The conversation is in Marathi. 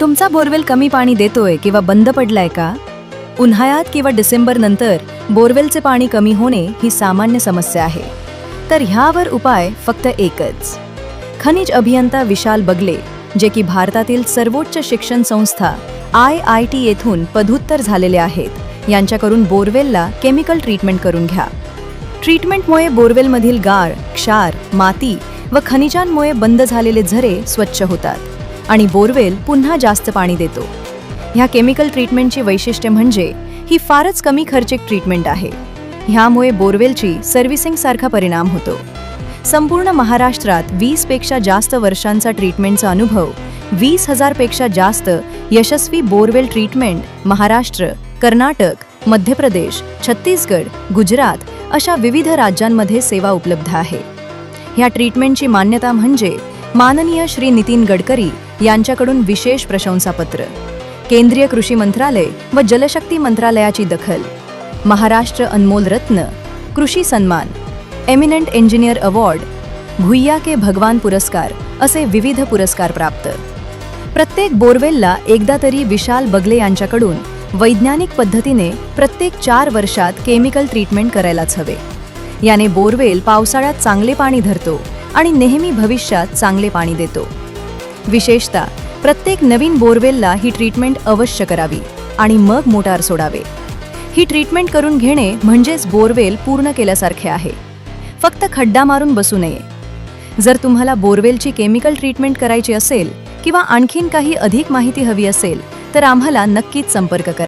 तुमचा बोरवेल कमी पाणी देतोय किंवा बंद पडलाय का? उन्हाळ्यात किंवा डिसेंबर नंतर बोरवेलचे पाणी कमी होणे ही सामान्य समस्या आहे. तर ह्यावर उपाय फक्त एकच. खनिज अभियंता विशाल बगले, जे की भारतातील सर्वोच्च शिक्षण संस्था IIT येथून पदव्युत्तर झालेले आहेत, यांच्याकडून बोरवेलला केमिकल ट्रीटमेंट करून घ्या. ट्रीटमेंटमुळे बोरवेलमधील गाळ, क्षार, माती व खनिजांमुळे बंद झालेले झरे स्वच्छ होतात आणि बोरवेल पुन्हा जास्त पाणी देतो. ह्या केमिकल ट्रीटमेंटची वैशिष्ट्य म्हणजे ही फारच कमी खर्चिक ट्रीटमेंट आहे. ह्यामुळे बोरवेलची सर्व्हिसिंग सारखा परिणाम होतो. संपूर्ण महाराष्ट्रात 20 पेक्षा जास्त वर्षांचा ट्रीटमेंटचा अनुभव, 20,000 पेक्षा जास्त यशस्वी बोरवेल ट्रीटमेंट महाराष्ट्र, कर्नाटक, मध्य प्रदेश, छत्तीसगड, गुजरात अशा विविध राज्यांमध्ये सेवा उपलब्ध आहे. ह्या ट्रीटमेंटची मान्यता म्हणजे माननीय श्री नितीन गडकरी यांच्याकडून विशेष प्रशंसापत्र, केंद्रीय कृषी मंत्रालय व जलशक्ती मंत्रालयाची दखल, महाराष्ट्र अनमोल रत्न, कृषी सन्मान, एमिनंट इंजिनियर अवॉर्ड, भुइया के भगवान पुरस्कार असे विविध पुरस्कार प्राप्त. प्रत्येक बोरवेलला एकदा तरी विशाल बगले यांच्याकडून वैज्ञानिक पद्धतीने प्रत्येक 4 वर्षात केमिकल ट्रीटमेंट करायलाच हवे. याने बोरवेल पावसाळ्यात चांगले पाणी धरतो आणि नेहमी भविष्यात चांगले पाणी देतो. विशेषतः प्रत्येक नवीन बोरवेलला ही ट्रीटमेंट अवश्य करावी आणि मग मोटार सोडावे. ही ट्रीटमेंट करून घेणे म्हणजेच बोरवेल पूर्ण केल्यासारखे आहे. फक्त खड्डा मारून बसू नये. जर तुम्हाला बोरवेलची केमिकल ट्रीटमेंट करायची असेल किंवा आणखीन काही अधिक माहिती हवी असेल तर आम्हाला नक्कीच संपर्क करा.